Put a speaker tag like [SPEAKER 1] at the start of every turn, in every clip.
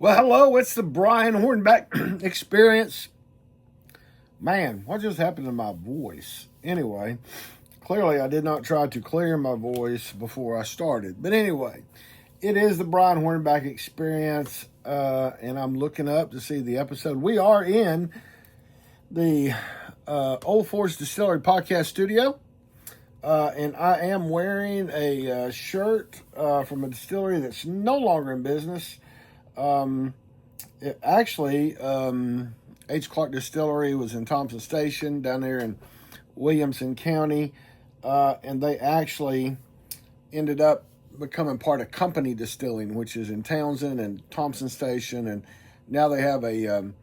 [SPEAKER 1] Well, hello, it's the Brian Hornback Experience. Man, what just happened to my voice? Anyway, clearly I did not try to clear my voice before I started. But anyway, it is the Brian Hornback Experience, and I'm looking up to see the episode. We are in the Old Forge Distillery podcast studio, and I am wearing a shirt from a distillery that's no longer in business. H. Clark Distillery was in Thompson Station down there in Williamson County, and they actually ended up becoming part of Company Distilling, which is in Townsend and Thompson Station, and now they have a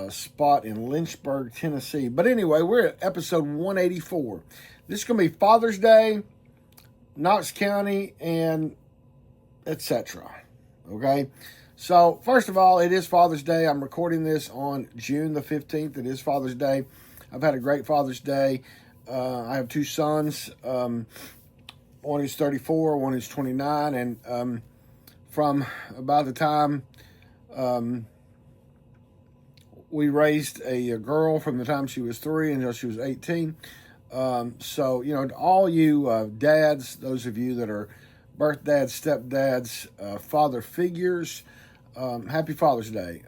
[SPEAKER 1] spot in Lynchburg, Tennessee. But anyway, we're at episode 184. This is going to be Father's Day, Knox County, and etc. Okay? So, first of all, it is Father's Day. I'm recording this on June the 15th. It is Father's Day. I've had a great Father's Day. I have two sons. One is 34, one is 29. And from about the time we raised a girl from the time she was 3 until she was 18. So, to all you dads, those of you that are birth dads, stepdads, father figures, happy Father's Day.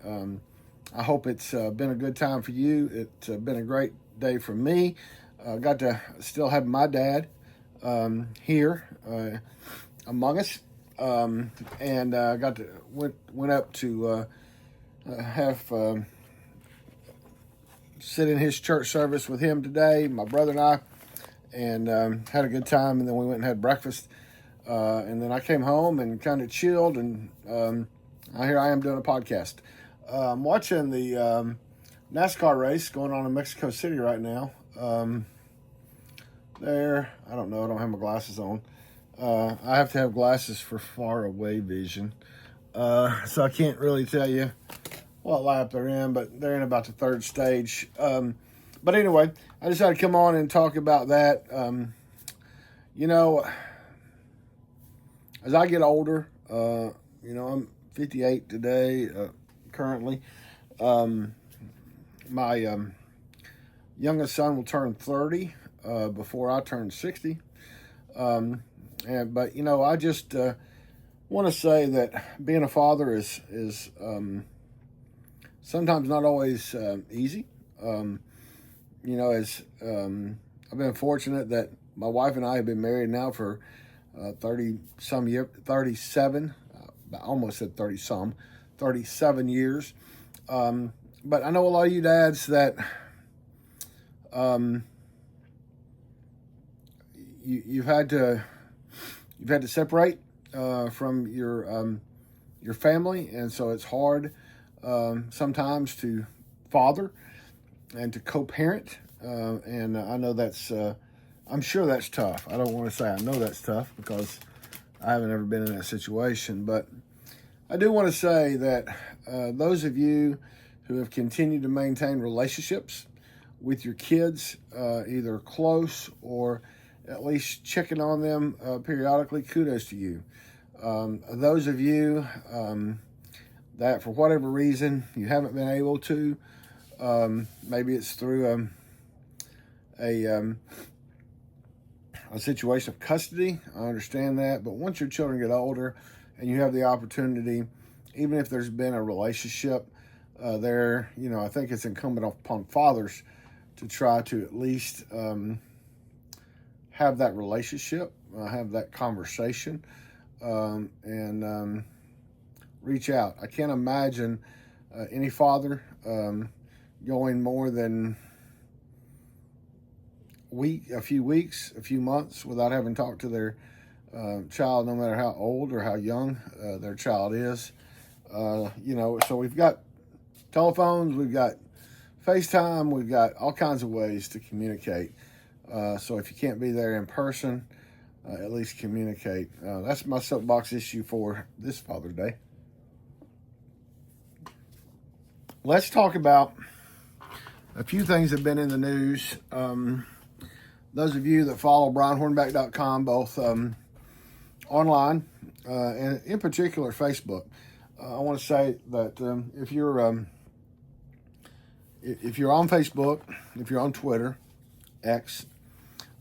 [SPEAKER 1] I hope it's been a good time for you. It's been a great day for me. Got to still have my dad here among us, and got to went up to have sit in his church service with him today, my brother and I, and had a good time. And then we went and had breakfast, and then I came home and kind of chilled, and here I am doing a podcast. I'm watching the NASCAR race going on in Mexico City right now. I don't know, I don't have my glasses on. I have to have glasses for far away vision. So I can't really tell you what lap they're in, but they're in about the third stage. But anyway, I decided to come on and talk about that. As I get older, I'm 58 today, currently. My youngest son will turn 30 before I turn 60. But I just want to say that being a father is sometimes not always easy. I've been fortunate that my wife and I have been married now for 30-some years, 37. I almost said 37 years. But I know a lot of you dads that you've had to separate from your family, and so it's hard sometimes to father and to co-parent. And I know that's I'm sure that's tough. I don't want to say I know that's tough because I haven't ever been in that situation, but I do want to say that those of you who have continued to maintain relationships with your kids, either close or at least checking on them periodically, kudos to you. Those of you that for whatever reason you haven't been able to, maybe it's through a situation of custody. I understand that, but once your children get older and you have the opportunity, even if there's been a relationship there, I think it's incumbent upon fathers to try to at least have that relationship, have that conversation, and reach out. I can't imagine any father going more than a few weeks, a few months without having talked to their child, no matter how old or how young their child is. So we've got telephones, we've got FaceTime, we've got all kinds of ways to communicate. So if you can't be there in person, at least communicate. That's my soapbox issue for this Father's Day. Let's talk about a few things that have been in the news. Those of you that follow BrianHornback.com, both online and in particular Facebook, I want to say that if you're on Facebook, if you're on Twitter, X,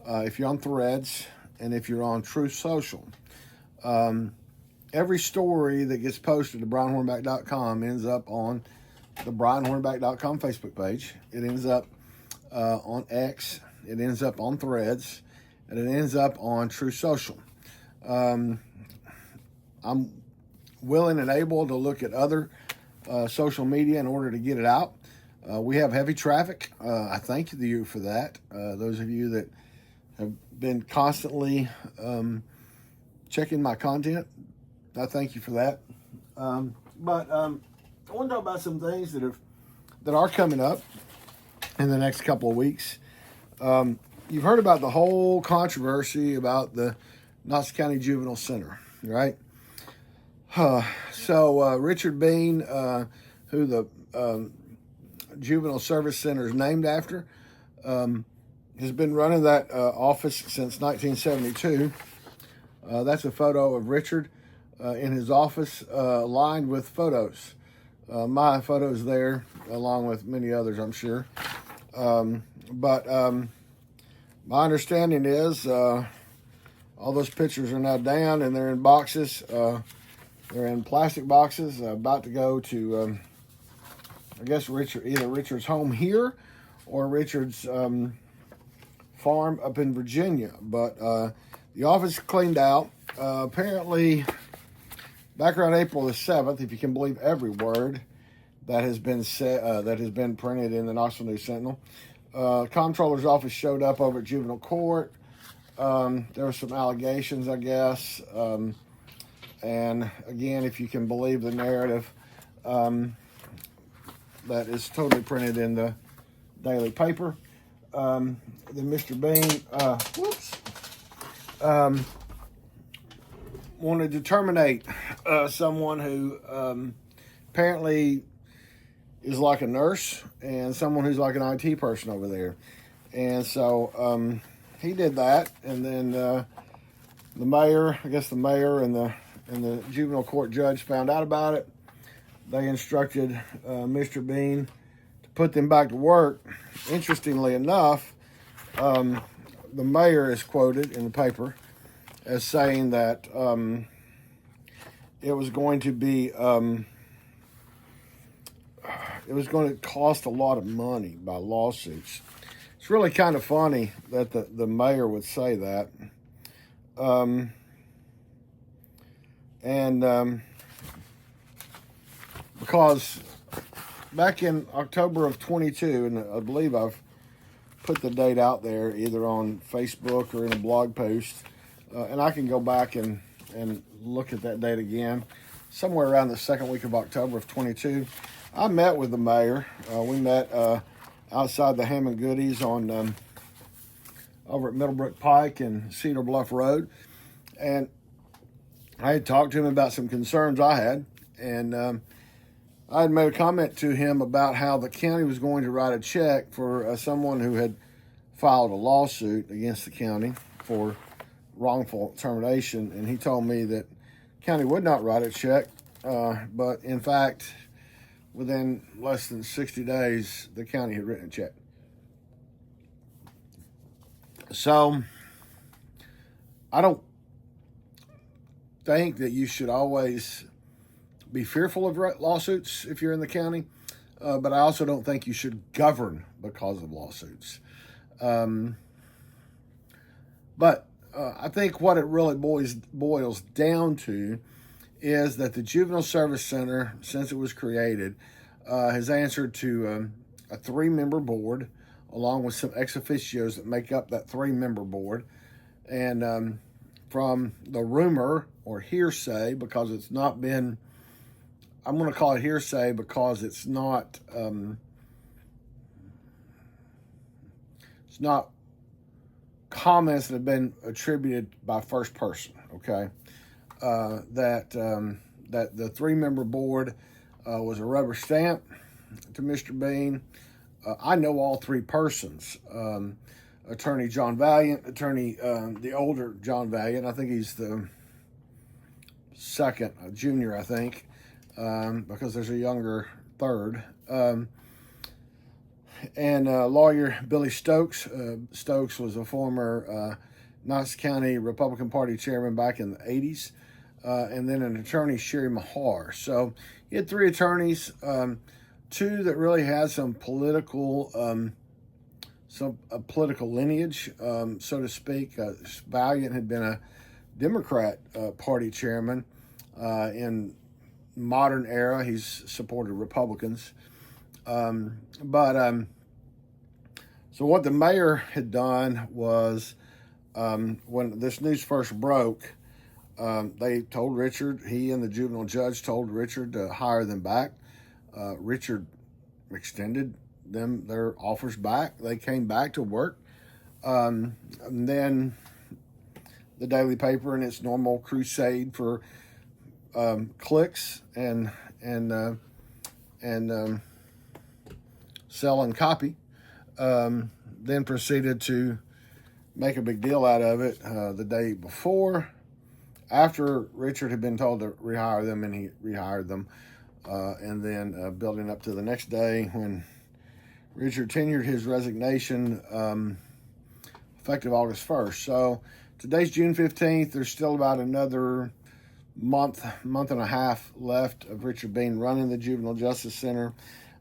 [SPEAKER 1] if you're on Threads, and if you're on Truth Social, every story that gets posted to brianhornback.com ends up on the brianhornback.com Facebook page. It ends up on X. It ends up on Threads, and it ends up on Truth Social. I'm willing and able to look at other social media in order to get it out. We have heavy traffic. I thank you for that. Those of you that have been constantly checking my content, I thank you for that. But I want to talk about some things that are coming up in the next couple of weeks. You've heard about the whole controversy about the Knox County Juvenile Center, right? So Richard Bean, who the Juvenile Service Center is named after, has been running that office since 1972. That's a photo of Richard in his office, lined with photos. My photos there, along with many others, I'm sure. But my understanding is all those pictures are now down and they're in boxes. They're in plastic boxes, about to go to, I guess, either Richard's home here or Richard's farm up in Virginia. But the office is cleaned out. Apparently, back around April the 7th, if you can believe every word that has been said, that has been printed in the Knoxville News Sentinel, comptroller's office showed up over at juvenile court. There were some allegations, I guess. And again, if you can believe the narrative, that is totally printed in the daily paper. Then Mr. Bean, wanted to terminate someone who apparently is like a nurse and someone who's like an IT person over there. And so he did that, and then the mayor and the juvenile court judge found out about it. They instructed Mr. Bean to put them back to work. Interestingly enough, the mayor is quoted in the paper as saying that it was going to be it was going to cost a lot of money by lawsuits. It's really kind of funny that the mayor would say that. Because back in October of 22, and I believe I've put the date out there either on Facebook or in a blog post, and I can go back and look at that date again, somewhere around the second week of October of 22. I met with the mayor. We met outside the Ham and Goodies on over at Middlebrook Pike and Cedar Bluff Road, and I had talked to him about some concerns I had, and I had made a comment to him about how the county was going to write a check for someone who had filed a lawsuit against the county for wrongful termination, and he told me that the county would not write a check, but in fact, within less than 60 days, the county had written a check. So, I don't think that you should always be fearful of lawsuits if you're in the county, but I also don't think you should govern because of lawsuits. But I think what it really boils down to is that the Juvenile Service Center, since it was created, has answered to a 3-member board, along with some ex officios that make up that 3-member board. And from the rumor or hearsay, because it's not been, I'm going to call it hearsay because it's not comments that have been attributed by first person, okay? That the 3-member board was a rubber stamp to Mr. Bean. I know all 3 persons. Attorney John Valiant, the older John Valiant, I think he's the second, junior, I think. because there's a younger third. And lawyer Billy Stokes. Stokes was a former Knox County Republican Party chairman back in the 80s. And then an attorney, Sherry Mahar. So he had three attorneys, two that really had some political political lineage, so to speak. Valiant had been a Democrat Party chairman in modern era. He's supported Republicans. So what the mayor had done was, when this news first broke, they told Richard, he and the juvenile judge told Richard to hire them back. Richard extended them their offers back. They came back to work. And then the daily paper in its normal crusade for clicks and selling copy, then proceeded to make a big deal out of it the day before, after Richard had been told to rehire them, and he rehired them, and then building up to the next day when Richard tendered his resignation, effective August 1st. So today's June 15th. There's still about another month and a half left of Richard Bean running the Juvenile Justice Center.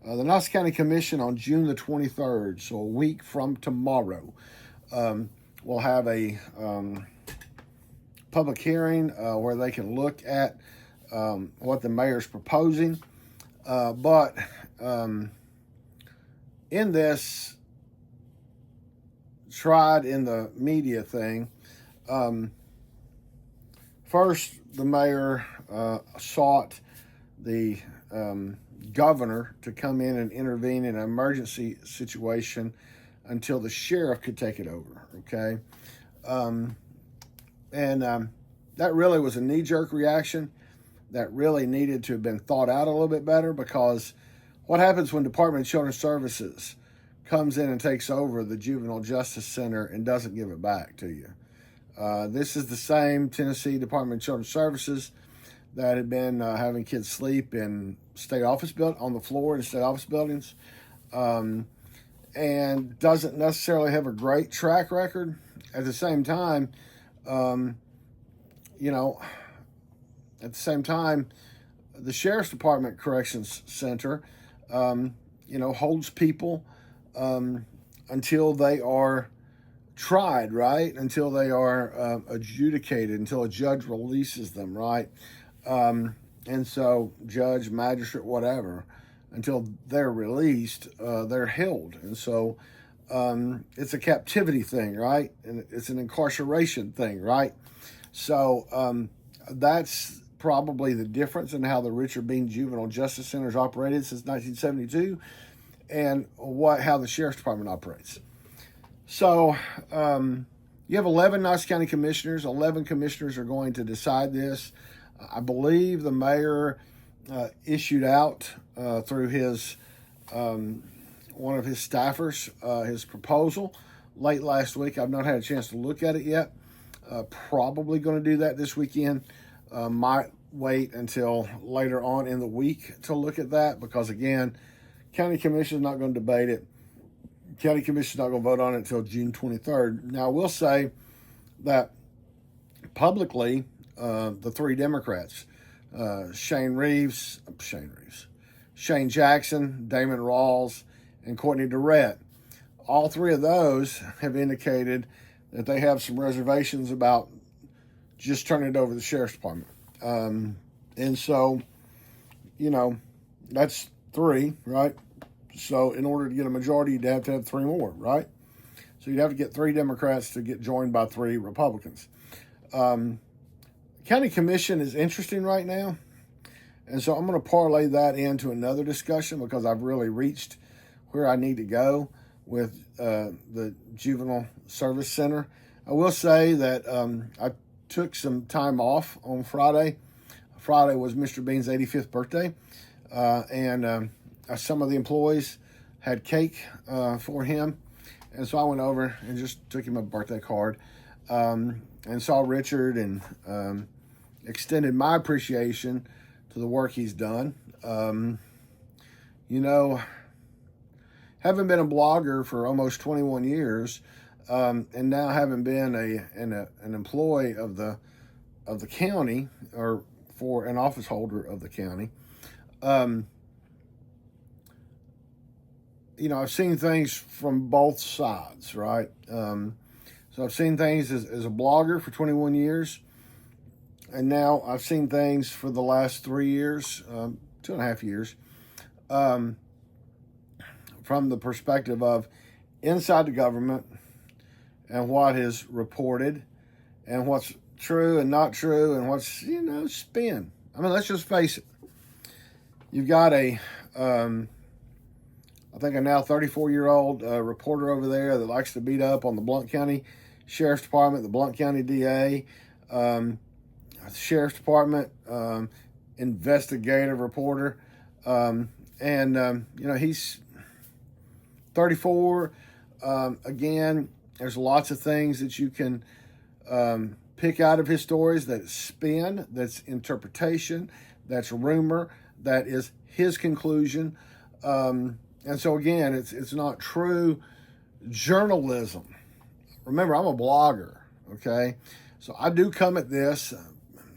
[SPEAKER 1] The Knox County Commission on June the 23rd, so a week from tomorrow, will have a public hearing where they can look at what the mayor's proposing. But in this tried in the media thing, first the mayor sought the governor to come in and intervene in an emergency situation until the sheriff could take it over, okay? That really was a knee-jerk reaction that really needed to have been thought out a little bit better, because what happens when Department of Children's Services comes in and takes over the Juvenile Justice Center and doesn't give it back to you? This is the same Tennessee Department of Children's Services that had been having kids sleep in state office on the floor in state office buildings, and doesn't necessarily have a great track record. At the same time, the Sheriff's Department Corrections Center, holds people until they are tried, right? Until they are adjudicated, until a judge releases them, right? And so judge, magistrate, whatever, until they're released, they're held. And so it's a captivity thing, right? And it's an incarceration thing, right? So that's probably the difference in how the Richard Bean Juvenile Justice Center has operated since 1972 and how the Sheriff's Department operates. So you have 11 Knox County commissioners. 11 commissioners are going to decide this. I believe the mayor issued out through his one of his staffers his proposal late last week. I've not had a chance to look at it yet. Probably going to do that this weekend. Might wait until later on in the week to look at that, because again, county commission is not going to debate it. County commission is not going to vote on it until June 23rd. Now, I will say that publicly, the three Democrats, Shane Jackson, Damon Rawls, and Courtney Durrett, all three of those have indicated that they have some reservations about just turning it over to the Sheriff's Department. And so, that's three, right? So in order to get a majority, you'd have to have three more, right? So you'd have to get three Democrats to get joined by three Republicans. County Commission is interesting right now. And so I'm going to parlay that into another discussion, because I've really reached where I need to go with the Juvenile Service Center. I will say that I took some time off on Friday. Friday was Mr. Bean's 85th birthday. And some of the employees had cake for him. And so I went over and just took him a birthday card and saw Richard and extended my appreciation to for the work he's done. You know, having been a blogger for almost 21 years, and now having been an employee of the county, or for an office holder of the county, you know, I've seen things from both sides, right? So I've seen things as a blogger for 21 years, and now I've seen things for the last 3 years, 2.5 years, from the perspective of inside the government and what is reported and what's true and not true and what's, you know, spin. I mean, let's just face it. You've got I think a now 34-year-old reporter over there that likes to beat up on the Blount County Sheriff's Department, the Blount County DA, the Sheriff's Department investigative reporter, and you know, he's 34. Again, there's lots of things that you can pick out of his stories that's spin, that's interpretation, that's rumor, that is his conclusion. And so again, it's not true journalism. Remember, I'm a blogger, okay? So I do come at this.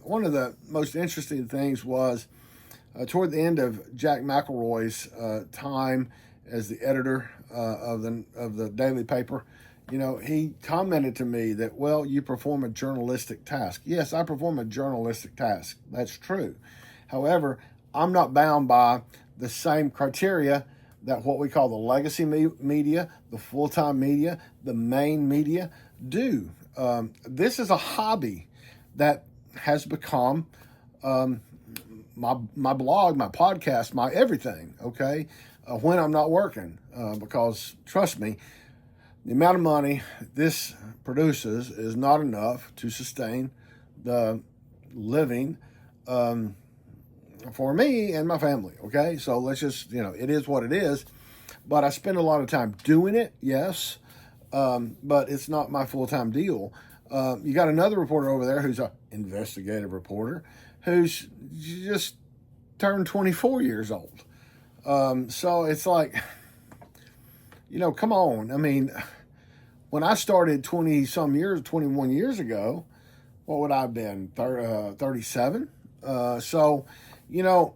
[SPEAKER 1] One of the most interesting things was toward the end of Jack McElroy's time as the editor of the daily paper. You know, he commented to me that, well, you perform a journalistic task. Yes, I perform a journalistic task. That's true. However, I'm not bound by the same criteria that what we call the legacy media, the full-time media, the main media do. This is a hobby that has become my blog, my podcast, my everything, okay, when I'm not working. Because, trust me, the amount of money this produces is not enough to sustain the living for me and my family, okay? So let's just, you know, it is what it is. But I spend a lot of time doing it, yes, but it's not my full-time deal. You got another reporter over there who's an investigative reporter who's just turned 24 years old. So it's like, you know, come on. I mean, when I started 21 years ago, what would I have been, 37? So, you know,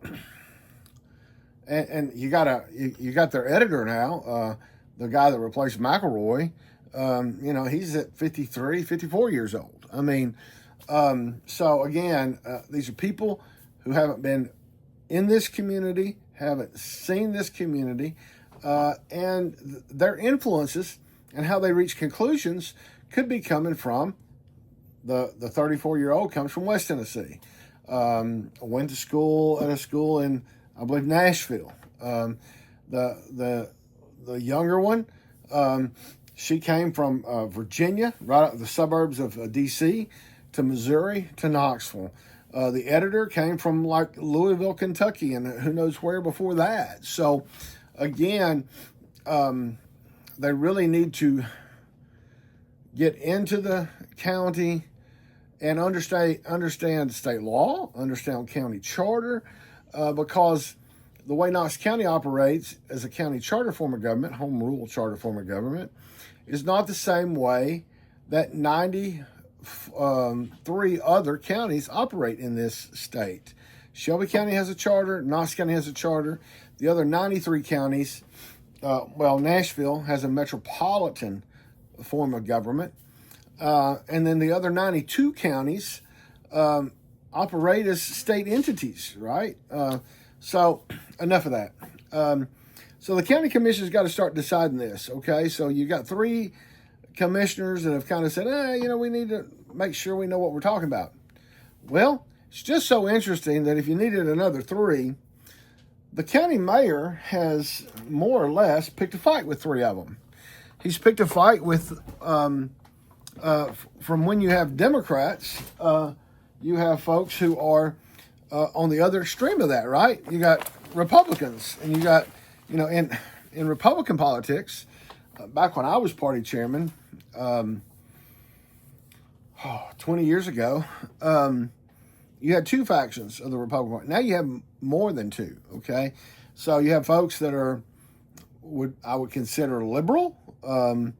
[SPEAKER 1] and you got their editor now, the guy that replaced McElroy. You know, he's at 53, 54 years old. I mean, so again, these are people who haven't been in this community, haven't seen this community, and their influences and how they reach conclusions could be coming from the 34-year-old comes from West Tennessee. Went to school at a school in, I believe, Nashville. The younger one, she came from Virginia, right out of the suburbs of D.C., to Missouri, to Knoxville. The editor came from like Louisville, Kentucky, and who knows where before that. So, again, they really need to get into the county and understand state law, understand county charter, because the way Knox County operates as a county charter form of government, home rule charter form of government, is not the same way that 93 other counties operate in this state. Shelby County has a charter, Knox County has a charter. The other 93 counties, Nashville has a metropolitan form of government. And then the other 92 counties operate as state entities, right? So enough of that. So the county commission's got to start deciding this, okay? So you got 3 commissioners that have kind of said, we need to make sure we know what we're talking about. Well, it's just so interesting that if you needed another 3, the county mayor has more or less picked a fight with 3 of them. He's picked a fight with, from when you have Democrats, you have folks who are on the other extreme of that, right? You got Republicans, and you got, in Republican politics, back when I was party chairman, 20 years ago, you had two factions of the Republican Party. Now you have more than two, okay? So you have folks that are, I would consider liberal, and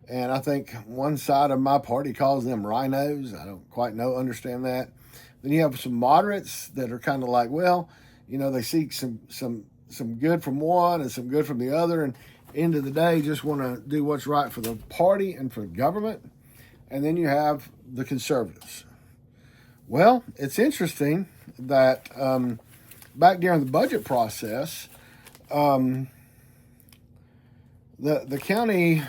[SPEAKER 1] I think one side of my party calls them rhinos. I don't quite understand that. Then you have some moderates that are kind of like, well, they seek some good from one and some good from the other, and end of the day just want to do what's right for the party and for the government. And then you have the conservatives. Well, it's interesting that back during the budget process, the county,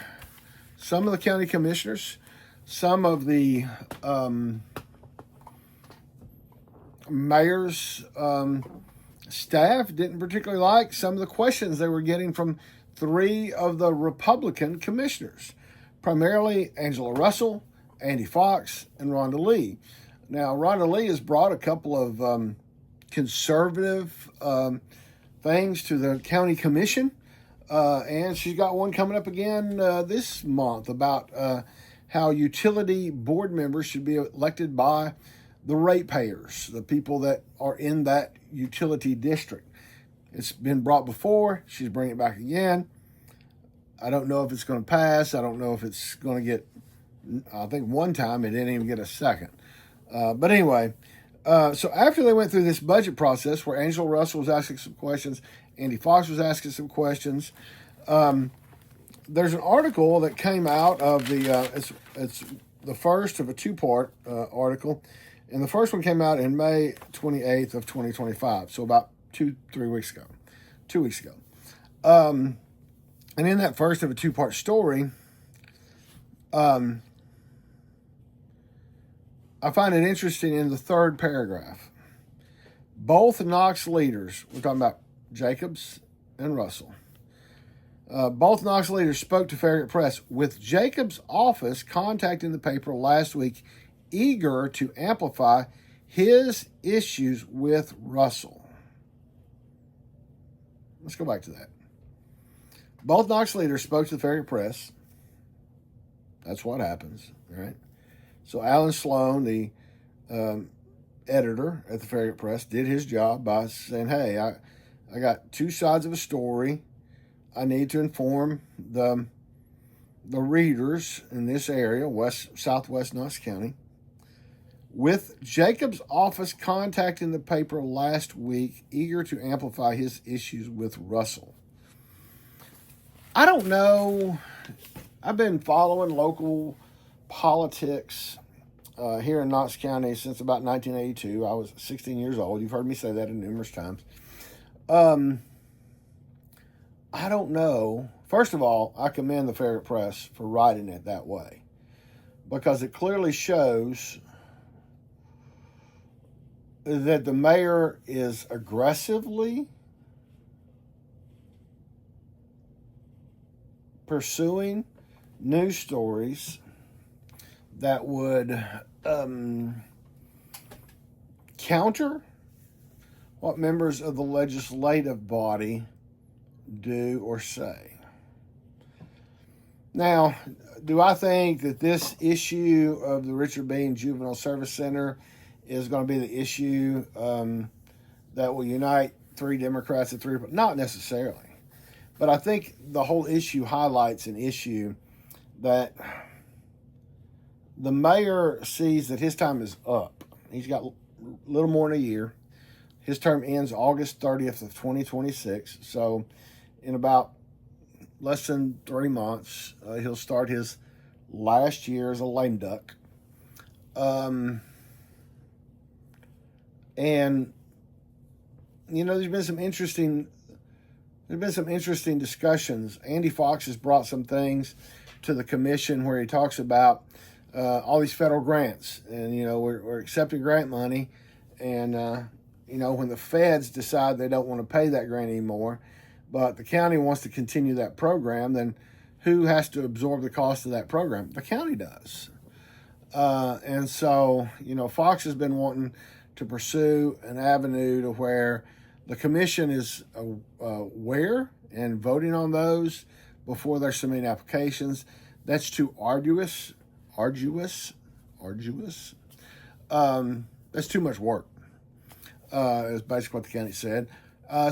[SPEAKER 1] some of the county commissioners, some of the mayor's staff didn't particularly like some of the questions they were getting from three of the Republican commissioners, primarily Angela Russell, Andy Fox, and Rhonda Lee. Now, Rhonda Lee has brought a couple of conservative things to the county commission, and she's got one coming up again this month about how utility board members should be elected by the ratepayers, the people that are in that utility district. It's been brought before. She's bringing it back again. I don't know if it's going to pass. I don't know if it's going to get, I think one time it didn't even get a second. But anyway, so after they went through this budget process where Angela Russell was asking some questions, Andy Fox was asking some questions, there's an article that came out of it's the first of a two-part article. And the first one came out in May 28th of 2025, so about 2 weeks ago. And in that first of a two-part story, I find it interesting in the third paragraph. Both Knox leaders, we're talking about Jacobs and Russell, both Knox leaders spoke to Farragut Press, with Jacobs' office contacting the paper last week, eager to amplify his issues with Russell. Let's go back to that. Both Knox leaders spoke to the Farragut Press. That's what happens, right? So Alan Sloan, the editor at the Farragut Press, did his job by saying, hey, I got two sides of a story. I need to inform the readers in this area, southwest Knox County. With Jacobs' office contacting the paper last week, eager to amplify his issues with Russell. I don't know. I've been following local politics here in Knox County since about 1982. I was 16 years old. You've heard me say that numerous times. I don't know. First of all, I commend the Farragut Press for writing it that way, because it clearly shows that the mayor is aggressively pursuing news stories that would counter what members of the legislative body do or say. Now, do I think that this issue of the Richard Bean Juvenile Service Center is going to be the issue that will unite three Democrats and three Republicans? Not necessarily. But I think the whole issue highlights an issue that the mayor sees that his time is up. He's got a little more than a year. His term ends August 30th of 2026. So in about less than 3 months, he'll start his last year as a lame duck. And, there's been some interesting discussions. Andy Fox has brought some things to the commission where he talks about all these federal grants. And, we're accepting grant money. And, when the feds decide they don't want to pay that grant anymore, but the county wants to continue that program, then who has to absorb the cost of that program? The county does. And so, Fox has been wanting to pursue an avenue to where the commission is aware and voting on those before they're submitting applications. That's too arduous. That's too much work. is basically what the county said.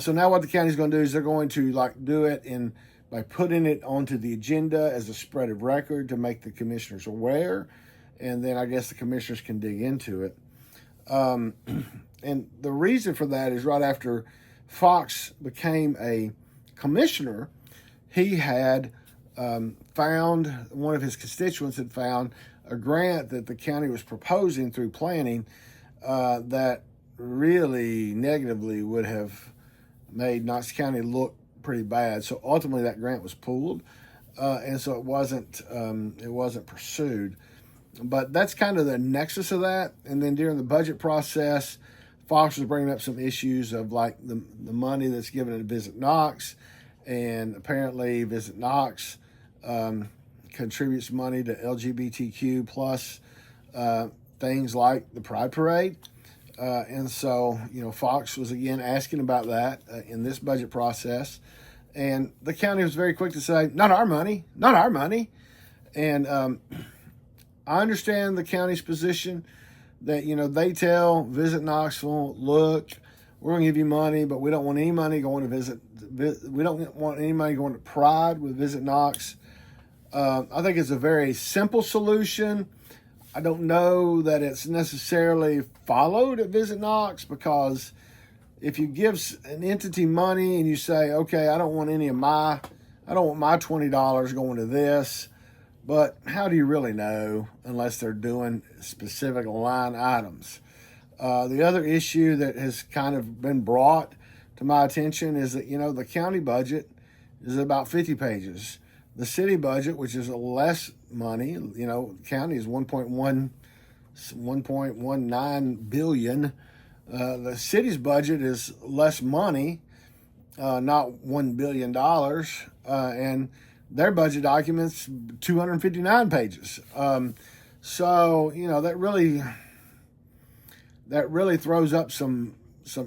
[SPEAKER 1] So now what the county's going to do is they're going to do it by putting it onto the agenda as a spread of record to make the commissioners aware, and then I guess the commissioners can dig into it. And the reason for that is right after Fox became a commissioner, he had found, one of his constituents had found a grant that the county was proposing through planning that really negatively would have made Knox County look pretty bad. So ultimately that grant was pulled, and so it wasn't pursued. But that's kind of the nexus of that. And then during the budget process, Fox was bringing up some issues of the money that's given to Visit Knox, and apparently Visit Knox contributes money to LGBTQ plus things like the Pride Parade. And so, Fox was again asking about that in this budget process. And the county was very quick to say, not our money, not our money. And I understand the county's position that, they tell Visit Knoxville, look, we're going to give you money, but we don't want any money going to we don't want any money going to Pride with Visit Knox. I think it's a very simple solution. I don't know that it's necessarily followed at Visit Knox, because if you give an entity money and you say, okay, I don't want my $20 going to this, but how do you really know unless they're doing specific line items? The other issue that has kind of been brought to my attention is that, the county budget is about 50 pages. The city budget, which is less money, the county is 1.19 billion. The city's budget is less money, not $1 billion, and their budget documents 259 pages. So that really throws up some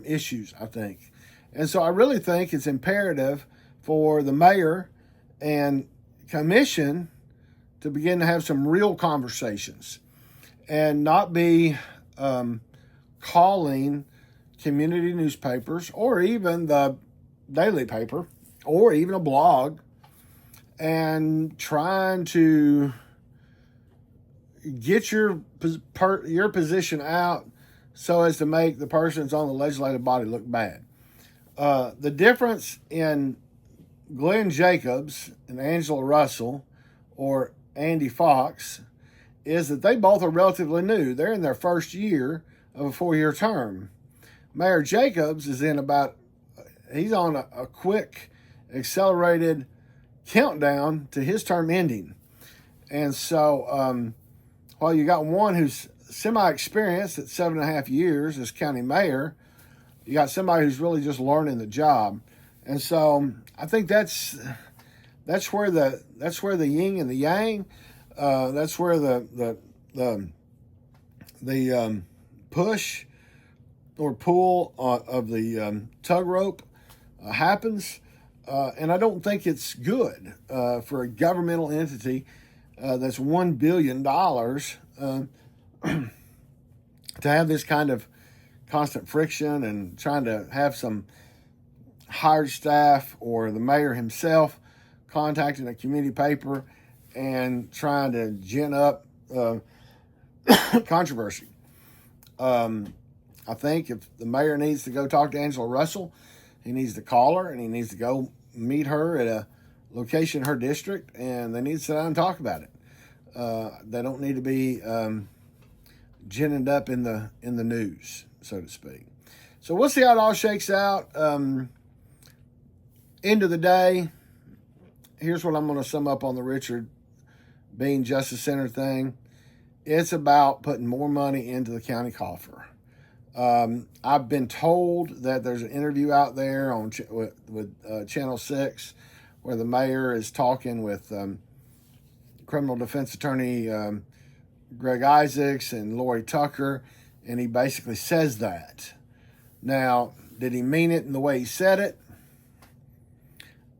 [SPEAKER 1] issues, I think. And so I really think it's imperative for the mayor and commission to begin to have some real conversations and not be calling community newspapers or even the daily paper or even a blog and trying to get your position out so as to make the persons on the legislative body look bad. The difference in Glenn Jacobs and Angela Russell or Andy Fox is that they both are relatively new. They're in their first year of a 4-year term. Mayor Jacobs is he's on a quick, accelerated countdown to his term ending. And so while you got one who's semi-experienced at 7.5 years as county mayor, you got somebody who's really just learning the job. And so I think that's where the yin and the yang, that's where the push or pull of the tug rope happens. And I don't think it's good for a governmental entity that's $1 billion to have this kind of constant friction and trying to have some hired staff or the mayor himself contacting a community paper and trying to gin up controversy. I think if the mayor needs to go talk to Angela Russell, he needs to call her and he needs to go meet her at a location in her district, and they need to sit down and talk about it. They don't need to be ginning up in the news, so to speak. So we'll see how it all shakes out. End of the day, here's what I'm going to sum up on the Richard Bean Justice Center thing. It's about putting more money into the county coffer. I've been told that there's an interview out there on with Channel 6 where the mayor is talking with criminal defense attorney Greg Isaacs and Lori Tucker, and he basically says that. Now, did he mean it in the way he said it?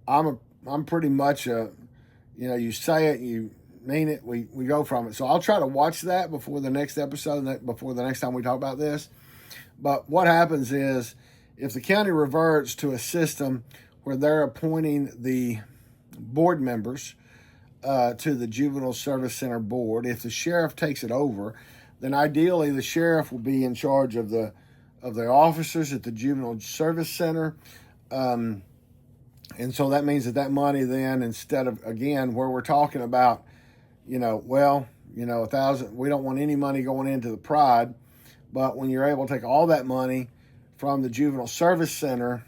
[SPEAKER 1] I'm pretty much you say it, you mean it, we go from it. So I'll try to watch that before the next episode, before the next time we talk about this. But what happens is if the county reverts to a system where they're appointing the board members to the Juvenile Service Center board, if the sheriff takes it over, then ideally the sheriff will be in charge of the officers at the Juvenile Service Center. And so that means that money then, instead of, again, where we're talking about, $1,000, we don't want any money going into the Pride, but when you're able to take all that money from the Juvenile Service Center,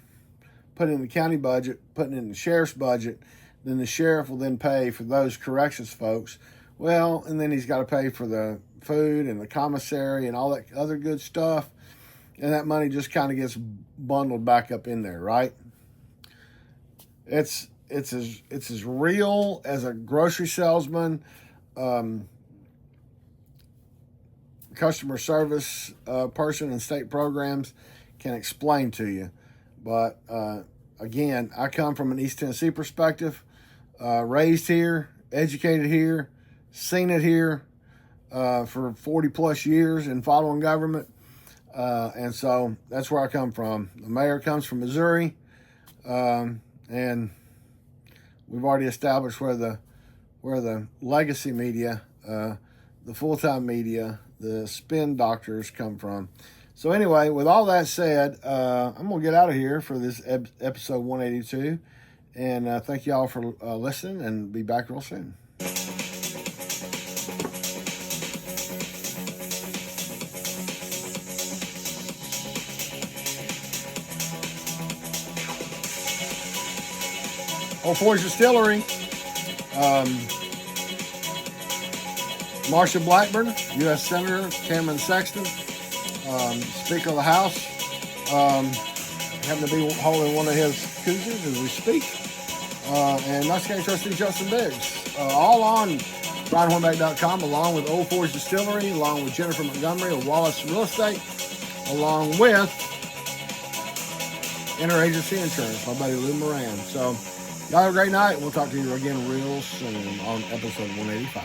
[SPEAKER 1] put it in the county budget, put it in the sheriff's budget, then the sheriff will then pay for those corrections folks. Well, and then he's got to pay for the food and the commissary and all that other good stuff. And that money just kind of gets bundled back up in there, right? It's as real as a grocery salesman, customer service person in state programs can explain to you. But again, I come from an East Tennessee perspective, raised here, educated here, seen it here for 40 plus years in following government. And so that's where I come from. The mayor comes from Missouri, and we've already established where the legacy media, the full-time media, the spin doctors come from. So anyway, with all that said, I'm going to get out of here for this episode 182. And thank you all for listening, and be back real soon. Old Forge Distillery. Marsha Blackburn, U.S. Senator, Cameron Sexton, Speaker of the House, happened to be holding one of his koozies as we speak, and Knox County Trustee Justin Biggs, all on BrianHornback.com, along with Old Forge Distillery, along with Jennifer Montgomery of Wallace Real Estate, along with Interagency Insurance, my buddy Lou Moran. So, y'all have a great night. We'll talk to you again real soon on episode 185.